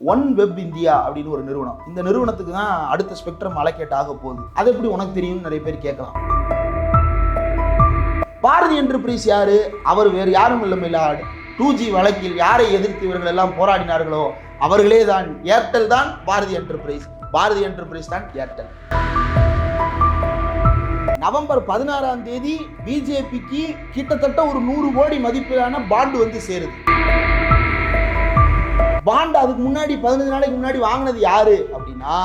One web India அப்படின்னு ஒரு நிறுவனம். இந்த நிறுவனத்துக்கு தான் அடுத்த ஸ்பெக்ட்ரம் அலோகேட் ஆக போகுது. அது எப்படி உனக்கு தெரியும்னு நிறைய பேர் கேட்கலாம். பாரதி என்டர்பிரைஸ் யாரு? அவர் வேறு யாரும் இல்லமில்லாது 2G வழக்கில் யாரை எதிர்த்து இவர்கள் எல்லாம் போராடினார்களோ அவர்களே தான். ஏர்டெல் தான் பாரதி என்டர்பிரைஸ், பாரதி என்டர்பிரைஸ் தான் ஏர்டெல். நவம்பர் 16ஆம் தேதி பிஜேபிக்கு கிட்டத்தட்ட ஒரு 100 கோடி மதிப்பிலான பாண்டு வந்து சேருது. பாண்ட் அதுக்கு முன்னாடி 15 நாளைக்கு முன்னாடி வாங்கினது யாரு அப்படின்னா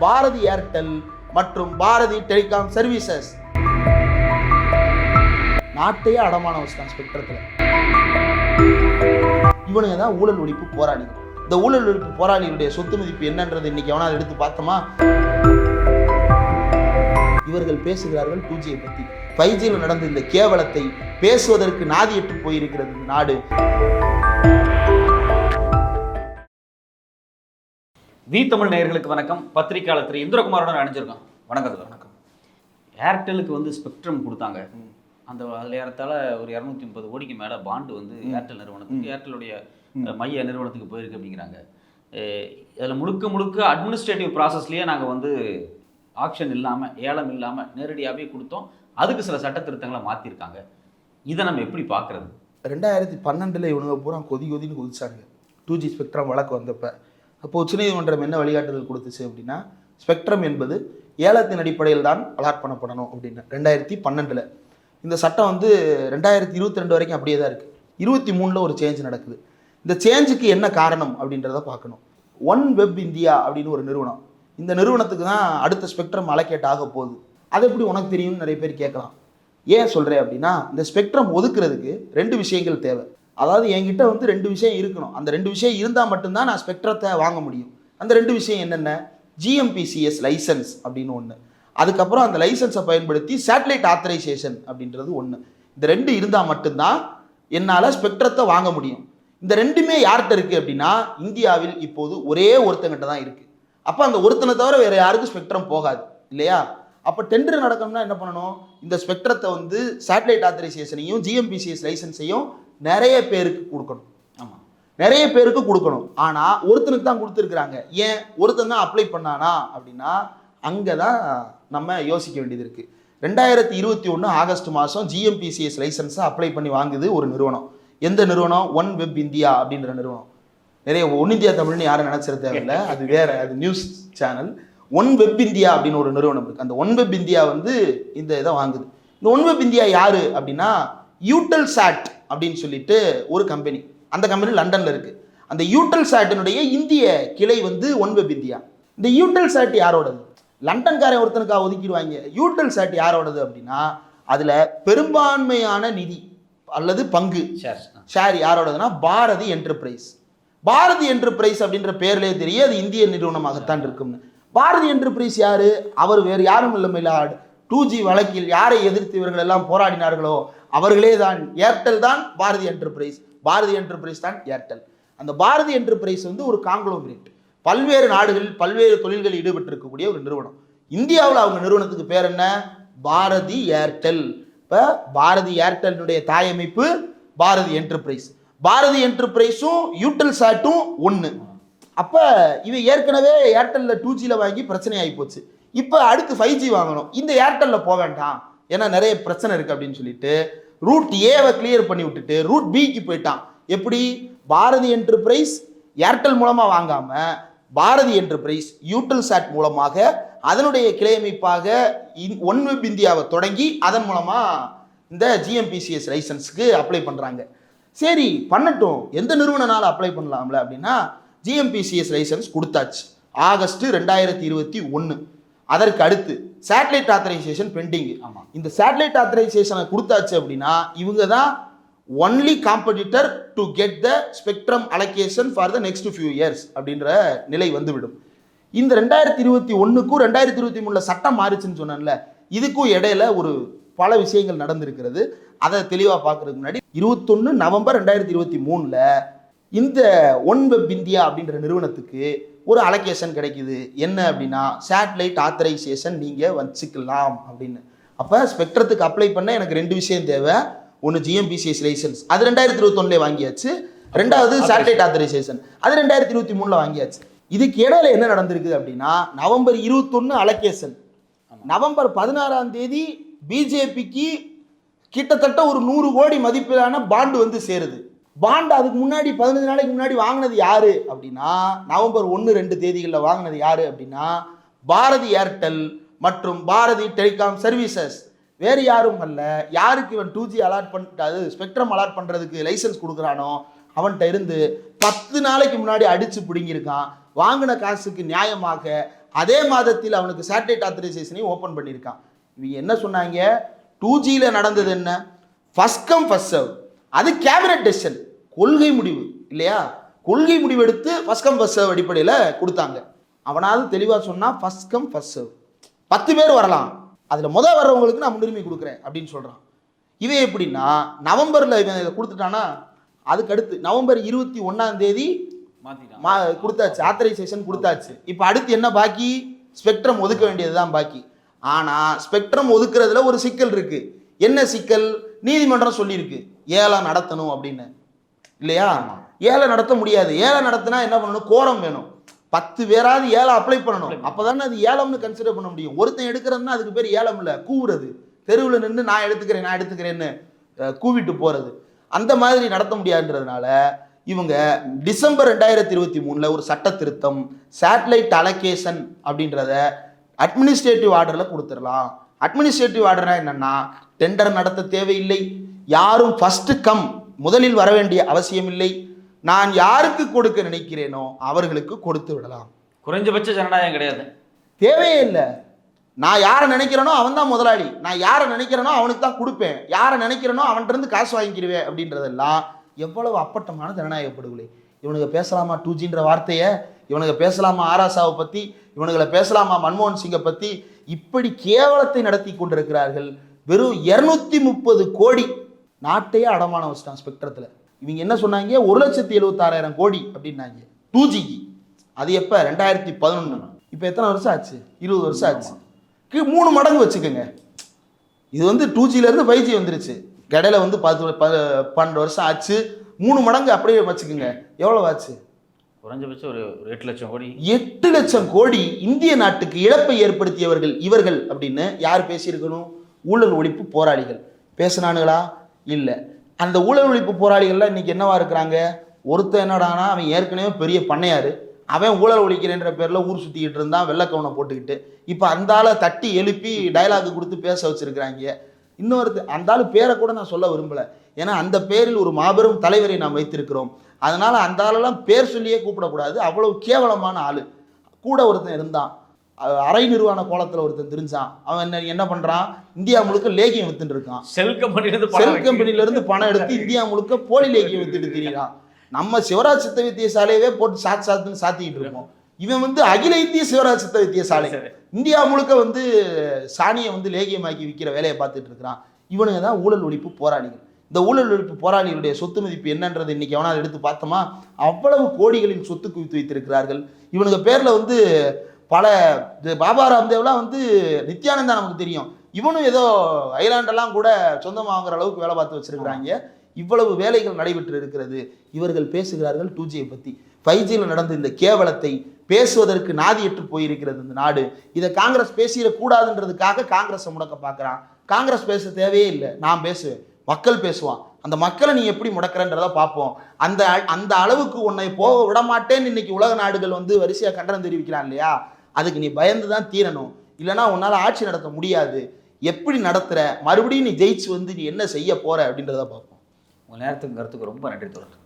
பாரதி ஏர்டெல் மற்றும் பாரதி டெலிகாம் சர்வீசஸ். நாட்டையே அடமான வச்சுட்டான் ஸ்பெக்ட்ரத்துல. இவனுங்க தான் ஊழல் ஒழிப்பு போராளிகள். இந்த ஊழல் ஒழிப்பு போராளிகளுடைய சொத்து மதிப்பு என்னன்றது இன்னைக்கு எவனா எடுத்து பார்த்தோமா? இவர்கள் பேசுகிறார்கள் 2G பத்தி. 5Gயில் நடந்த இந்த கேவலத்தை பேசுவதற்கு நாதியற்று போயிருக்கிறது இந்த நாடு. வி தமிழ் நேயர்களுக்கு வணக்கம். பத்திரிகையாளர் திரு இந்திரகுமாரோட அணிஞ்சிருக்கோம். வணக்கம். வணக்கம். ஏர்டெலுக்கு வந்து ஸ்பெக்ட்ரம் கொடுத்தாங்க. அந்த அதில் ஏறத்தாழ ஒரு 230 கோடிக்கு மேலே பாண்டு வந்து ஏர்டெல் நிறுவனத்துக்கு, ஏர்டெலுடைய மைய நிறுவனத்துக்கு போயிருக்கு அப்படிங்கிறாங்க. இதில் முழுக்க அட்மினிஸ்ட்ரேட்டிவ் ப்ராசஸ்லேயே நாங்கள் வந்து ஆக்ஷன் இல்லாமல், ஏலம் இல்லாமல் நேரடியாகவே கொடுத்தோம். அதுக்கு சில சட்ட திருத்தங்களை மாற்றிருக்காங்க. இதை நம்ம எப்படி பார்க்குறது? 2012 இவனுங்க பூரா கொதின்னு குதிச்சாங்க 2G ஸ்பெக்ட்ரம் வழக்கு வந்தப்போ. அப்போ உச்சநீதிமன்றம் என்ன வழிகாட்டுதல் கொடுத்துச்சு அப்படின்னா, ஸ்பெக்ட்ரம் என்பது ஏலத்தின் அடிப்படையில் தான் அலாட் பண்ணப்படணும் அப்படின்னு 2012. இந்த சட்டம் வந்து 2022 வரைக்கும் அப்படியே தான் இருக்குது. 23 ஒரு சேஞ்ச் நடக்குது. இந்த சேஞ்சுக்கு என்ன காரணம் அப்படின்றத பார்க்கணும். ஒன் வெப் இந்தியா அப்படின்னு ஒரு நிறுவனம். இந்த நிறுவனத்துக்கு தான் அடுத்த ஸ்பெக்ட்ரம் அலோகேட் ஆக போகுது. அது எப்படி உனக்கு தெரியும்னு நிறைய பேர் கேட்கலாம். ஏன் சொல்கிறேன் அப்படின்னா, இந்த ஸ்பெக்ட்ரம் ஒதுக்குறதுக்கு 2 விஷயங்கள் தேவை. அதாவது என்கிட்ட வந்து 2 விஷயம் இருக்கணும். அந்த 2 விஷயம் இருந்தால் மட்டும்தான் நான் ஸ்பெக்ட்ரத்தை வாங்க முடியும். அந்த 2 விஷயம் என்னென்ன? GMPCS லைசன்ஸ் அப்படின்னு ஒன்று, அதுக்கப்புறம் அந்த லைசன்ஸை பயன்படுத்தி சேட்டலைட் ஆத்தரைசேஷன் அப்படின்றது ஒன்று. இந்த 2 இருந்தால் மட்டும்தான் என்னால் ஸ்பெக்ட்ரத்தை வாங்க முடியும். இந்த 2மே யார்கிட்ட இருக்குது அப்படின்னா, இந்தியாவில் இப்போது ஒரே ஒருத்தங்கிட்ட தான் இருக்குது. அப்போ அந்த ஒருத்தனை தவிர வேறு யாருக்கும் ஸ்பெக்ட்ரம் போகாது இல்லையா? அப்போ டெண்டர் நடக்கணும்னா என்ன பண்ணணும்? இந்த ஸ்பெக்ட்ரத்தை வந்து சேட்டலைட் ஆத்தரைசேஷனையும் GMPCS லைசன்ஸையும் நிறைய பேருக்கு கொடுக்கணும். ஆமாம், நிறைய பேருக்கு கொடுக்கணும். ஆனால் ஒருத்தனுக்கு தான் கொடுத்துருக்குறாங்க. ஏன் ஒருத்தன் தான் அப்ளை பண்ணானா அப்படின்னா, அங்கே தான் நம்ம யோசிக்க வேண்டியது இருக்குது. 2021 ஆகஸ்ட் மாதம் GMPCS லைசன்ஸை அப்ளை பண்ணி வாங்குது ஒரு நிறுவனம். எந்த நிறுவனம்? ஒன் வெப் இந்தியா அப்படின்ற நிறுவனம். நிறைய ஒன் இந்தியா தமிழ்னு யாரும் நினைச்சிட தேவையில்லை, அது வேற, அது news channel. One web India அப்படின்னு ஒரு நிறுவனம் இருக்குது. அந்த ஒன் வெப் இந்தியா வந்து இந்த இதை வாங்குது. இந்த ஒன் வெப் இந்தியா யாரு அப்படின்னா, யூட்டல் சாட் அப்படின்னு சொல்லிட்டு ஒரு கம்பெனி. அந்த கம்பெனி லண்டன்ல இருக்கு. அந்த யூட்டல் சாட்டினுடைய இந்திய கிளை வந்து ஒன் வெப் இந்தியா. இந்த யூட்டல் சாட் யாரோடது? லண்டன்காரன் ஒருத்தனுக்காக ஒதுக்கிடுவாங்க. யூட்டல் சாட் யாரோடது அப்படின்னா, அதுல பெரும்பான்மையான நிதி அல்லது பங்கு ஷேர் யாரோடதுன்னா பாரதி என்டர்பிரைஸ். பாரதி என்டர்பிரைஸ் அப்படின்ற பேர்லேயே தெரியும் அது இந்திய நிறுவனமாகத்தான் இருக்கும்னு. பாரதி என்டர்பிரைஸ் யாரு? அவர் வேறு யாரும் இல்லமில்லாது 2G வழக்கில் யாரை எதிர்த்து இவர்கள் எல்லாம் போராடினார்களோ அவர்களே தான். ஏர்டெல் தான் பாரதி என்டர்பிரைஸ், பாரதி என்டர்பிரைஸ் தான் ஏர்டெல். அந்த பாரதி என்டர்பிரைஸ் வந்து ஒரு காங்க்ளோமரேட். பல்வேறு நாடுகளில் பல்வேறு தொழில்களில் ஈடுபட்டிருக்கக்கூடிய ஒரு நிறுவனம். இந்தியாவில் அவங்க நிறுவனத்துக்கு பேர் என்ன? பாரதி ஏர்டெல். இப்போ பாரதி ஏர்டெல்னுடைய தாயமைப்பு பாரதி என்டர்பிரைஸ். பாரதி என்டர்பிரைஸும் யூட்டல் சாட்டும் ஒன்று. அப்போ இவன் ஏற்கனவே ஏர்டெல்லில் 2Gயில் வாங்கி பிரச்சனை ஆகி போச்சு. இப்போ அடுத்து 5G வாங்கணும். இந்த ஏர்டெல்லில் போக வேண்டாம், ஏன்னா நிறைய பிரச்சனை இருக்குது அப்படின்னு சொல்லிட்டு ரூட் ஏவை கிளியர் பண்ணி விட்டுட்டு ரூட் பிக்கு போயிட்டான். எப்படி? பாரதி என்டர்பிரைஸ் ஏர்டெல் மூலமாக வாங்காமல் பாரதி என்டர்பிரைஸ் யூட்டல் சாட் மூலமாக அதனுடைய கிளையமைப்பாக ஒன் வெப் இந்தியாவை தொடங்கி அதன் மூலமாக இந்த GMPCS லைசன்ஸுக்கு அப்ளை பண்ணுறாங்க. சரி பண்ணட்டும், எந்த நிறுவனனால அப்ளை பண்ணலாம்ல அப்படின்னா, GMPCS லைசன்ஸ் கொடுத்தாச்சு ஆகஸ்ட் 2021. அதற்கு அடுத்து சேட்டலைட் ஆத்தரைசேஷன் பெண்டிங். இந்த சேட்டலைட் ஆத்தரைசேஷனை கொடுத்தாச்சு அப்படின்னா இவங்க தான் only competitor to get the spectrum allocation for the next few years அப்படின்ற நிலை வந்துவிடும். இந்த 2021க்கும் 2023 சட்டம் மாறிச்சுன்னு சொன்னேன்ல, இதுக்கும் இடையில ஒரு பல விஷயங்கள் நடந்திருக்கிறது. அதை தெளிவாக பார்க்கறதுக்கு முன்னாடி 21 நவம்பர் 2023 இந்த ஒன் வெப் இந்தியா அப்படின்ற நிறுவனத்துக்கு ஒரு அலோகேஷன் கிடைக்குது. என்ன அப்படின்னா, சேட்டலைட் ஆத்தரைசேஷன் நீங்கள் வச்சுக்கலாம் அப்படின்னு. அப்போ ஸ்பெக்ட்ரத்துக்கு அப்ளை பண்ண எனக்கு 2 விஷயம் தேவை. ஒன்று GMPCS லைசன்ஸ், அது 2021 வாங்கியாச்சு. ரெண்டாவது சேட்டலைட் ஆத்தரைசேஷன், அது 2023 வாங்கியாச்சு. இதுக்கு இடையில என்ன நடந்திருக்கு அப்படின்னா, நவம்பர் 21 அலோகேஷன், நவம்பர் 16 பிஜேபிக்கு கிட்டத்தட்ட ஒரு 100 கோடி மதிப்பிலான பாண்டு வந்து சேருது. பாண்டு அதுக்கு முன்னாடி 15 நாளைக்கு முன்னாடி வாங்கினது யாரு அப்படின்னா, நவம்பர் 1-2 தேதிகளில் வாங்கினது யாரு அப்படின்னா, பாரதி ஏர்டெல் மற்றும் பாரதி டெலிகாம் சர்வீசஸ். வேறு யாரும் அல்ல. யாருக்கு இவன் 2G அலாட் பண்ணிட்டு ஸ்பெக்ட்ரம் அலாட் பண்ணுறதுக்கு லைசன்ஸ் கொடுக்குறானோ அவன்கிட்ட இருந்து 10 நாளைக்கு முன்னாடி அடித்து பிடுங்கியிருக்கான். வாங்கின காசுக்கு நியாயமாக அதே மாதத்தில் அவனுக்கு சேட்டலைட் ஆத்தரைசேஷனையும் ஓப்பன் பண்ணியிருக்கான். இவங்க என்ன சொன்னாங்க, 2Gல நடந்தது என்ன, ஃபர்ஸ்ட் கம் ஃபர்ஸ்ட் சர்வ். அது கேபினட் டெசிஷன், கொள்கை முடிவு இல்லையா? கொள்கை முடிவு எடுத்து ஃபர்ஸ்ட் கம் ஃபர்ஸ்ட் சர்வ் அடிப்படையில் கொடுத்தாங்க. அவனாவது தெளிவாக சொன்னால் ஃபர்ஸ்ட் கம் ஃபர்ஸ்ட் சர்வ், 10 பேர் வரலாம், அதில் வர்றவங்களுக்கு நான் முன்னுரிமை கொடுக்குறேன் அப்படின்னு சொல்கிறான். இவன் எப்படின்னா நவம்பரில் இவன் இதை கொடுத்துட்டானா, அதுக்கடுத்து நவம்பர் 21 கொடுத்தாச்சு, ஆத்தரைசேஷன் கொடுத்தாச்சு. இப்போ அடுத்து என்ன பாக்கி, ஸ்பெக்ட்ரம் ஒதுக்க வேண்டியது தான் பாக்கி. ஆனால் ஸ்பெக்ட்ரம் ஒதுக்குறதுல ஒரு சிக்கல் இருக்கு. என்ன சிக்கல்? நீதிமன்றம் சொல்லியிருக்கு ஏலம் நடத்தணும் அப்படின்னு இல்லையா? ஏலம் நடத்த முடியாது. ஏலம் நடத்தினா என்ன பண்ணணும், கோரம் வேணும். 10 பேராவது ஏலம் அப்ளை பண்ணணும், அப்போதானே அது ஏலம்னு கன்சிடர் பண்ண முடியும். ஒருத்தன் எடுக்கிறதுனா அதுக்கு பேர் ஏலம் இல்லை, கூவுறது. தெருவில் நின்று நான் எடுத்துக்கிறேன்னு கூவிட்டு போகிறது. அந்த மாதிரி நடத்த முடியாதுன்றதுனால இவங்க டிசம்பர் 2023 ஒரு சட்ட திருத்தம், சேட்டலைட் அலோகேஷன் அப்படின்றத அட்மினிஸ்ட்ரேட்டிவ் ஆர்டரில் கொடுத்துடலாம். அட்மினிஸ்ட்ரேட்டிவ் ஆர்டர்னா என்னன்னா, டெண்டர் நடத்த தேவையில்லை, யாரும் ஃபர்ஸ்ட் கம் முதலில் வர வேண்டிய அவசியம் இல்லை, நான் யாருக்கு கொடுக்க நினைக்கிறேனோ அவர்களுக்கு கொடுத்து விடலாம். குறைஞ்சபட்ச ஜனநாயகம் கிடையாது, தேவையே இல்லை. நான் யாரை நினைக்கிறேனோ அவன் தான் முதலாளி, நான் யாரை நினைக்கிறேனோ அவனுக்கு தான் கொடுப்பேன், யாரை நினைக்கிறேனோ அவன்கிட்ட காசு வாங்கிக்கிடுவேன் அப்படின்றதெல்லாம் எவ்வளவு அப்பட்டமான ஜனநாயக படுகொலை. இவனுக்கு பேசலாமா 2Gன்ற வார்த்தையை, இவனுக்கு பேசலாமா ஆராசாவை பற்றி, இவனுங்களை பேசலாமா மன்மோகன் சிங்கை பற்றி? இப்படி கேவலத்தை நடத்தி கொண்டிருக்கிறார்கள். வெறும் 230 கோடி நாட்டையே அடமானம் வச்சிட்டான் ஸ்பெக்ட்ரத்தில். இவங்க என்ன சொன்னாங்க, 1,76,000 கோடி அப்படின்னாங்க 2Gக்கு. அது எப்போ, 2011. இப்போ எத்தனை வருஷம் ஆச்சு? 20 வருஷம் ஆச்சு. 3 மடங்கு வச்சுக்கோங்க. இது வந்து 2Gலேருந்து 5G வந்துருச்சு, கடையில் வந்து 12 வருஷம் ஆச்சு. 3 மடங்கு அப்படியே வச்சுக்கோங்க, எவ்வளோ ஆச்சு? குறைஞ்சபட்சம் ஒரு 8 லட்சம் கோடி. 8 லட்சம் கோடி இந்திய நாட்டுக்கு இழப்பை ஏற்படுத்தியவர்கள் இவர்கள் அப்படின்னு யார் பேசியிருக்கணும்? ஊழல் ஒழிப்பு போராளிகள் பேசினானுங்களா? இல்லை. அந்த ஊழல் ஒழிப்பு போராளிகள்லாம் இன்னைக்கு என்னவா இருக்கிறாங்க? ஒருத்தன் என்னடானா, அவன் ஏற்கனவே பெரிய பண்ணையாரு, அவன் ஊழல் ஒழிக்கிறேன்ற பேரில் ஊர் சுற்றிக்கிட்டு இருந்தான் வெள்ளக்கவனை போட்டுக்கிட்டு. இப்போ அந்த ஆளை தட்டி எழுப்பி டயலாக் கொடுத்து பேச வச்சுருக்கிறாங்க. இன்னொருத்தர், அந்த ஆள் பேரை கூட நான் சொல்ல விரும்பலை, ஏன்னா அந்த பேரில் ஒரு மாபெரும் தலைவரை நாம் வைத்திருக்கிறோம். அதனால் அந்த ஆளெல்லாம் பேர் சொல்லியே கூப்பிடக்கூடாது, அவ்வளவு கேவலமான ஆள். கூட ஒருத்தன் இருந்தான், அரை நிர்வாண கோலத்தில் ஒருத்தன் தெரிஞ்சான். அவன் என்ன பண்ணுறான், இந்தியா முழுக்க லேகியம் வித்துட்டு இருக்கான். செல் கம்பெனிலேருந்து பணம் எடுத்து இந்தியா முழுக்க போலி லேகியம் வித்துட்டு திரிகிறான். நம்ம சிவராஜ் சித்த வித்தியசாலையவே போட்டு சாத்துன்னு சாத்திக்கிட்டு இருக்கோம். இவன் வந்து அகில இந்திய சிவராஜ் சித்த வித்தியசாலை இந்தியா முழுக்க வந்து சாணியை வந்து லேகியமாக்கி விற்கிற வேலையை பார்த்துட்டு இருக்கிறான். இவனுங்க தான் ஊழல் ஒழிப்பு போராளிகள். இந்த ஊழல் ஒழிப்பு போராளிகளுடைய சொத்து மதிப்பு என்னன்றது இன்னைக்கு எவனால் எடுத்து பார்த்தோமா? அவ்வளவு கோடிகளின் சொத்து குவித்து வைத்திருக்கிறார்கள். இவனுக்கு பேரில் வந்து பல பாபா ராம்தேவ்லாம் வந்து நித்யானந்தா நமக்கு தெரியும், இவனும் ஏதோ ஐலாண்டெல்லாம் கூட சொந்தமாக வாங்குற அளவுக்கு வேலை பார்த்து வச்சிருக்கிறாங்க. இவ்வளவு வேலைகள் நடைபெற்று இருக்கிறது. இவர்கள் பேசுகிறார்கள் 2Gயை பற்றி. 5Gயில் நடந்த இந்த கேவலத்தை பேசுவதற்கு நாதியற்று போயிருக்கிறது இந்த நாடு. இதை காங்கிரஸ் பேசிடக்கூடாதுன்றதுக்காக காங்கிரஸை முடக்க பார்க்குறான். காங்கிரஸ் பேச தேவையே இல்லை, நான் பேசுவேன், மக்கள் பேசுவான். அந்த மக்களை நீ எப்படி முடக்கிறன்றதை பார்ப்போம். அந்த அளவுக்கு உன்னை போக விட மாட்டேன்னு இன்னைக்கு உலக நாடுகள் வந்து வரிசையாக கண்டனம் தெரிவிக்கிறான் இல்லையா? அதுக்கு நீ பயந்து தான் தீரணும், இல்லைனா உன்னால் ஆட்சி நடத்த முடியாது. எப்படி நடத்துகிற, மறுபடியும் நீ ஜெயிச்சு வந்து நீ என்ன செய்ய போற அப்படின்றத பார்ப்போம். உங்கள் நேரத்துக்கு கருத்துக்கு ரொம்ப நன்றி தொடர்.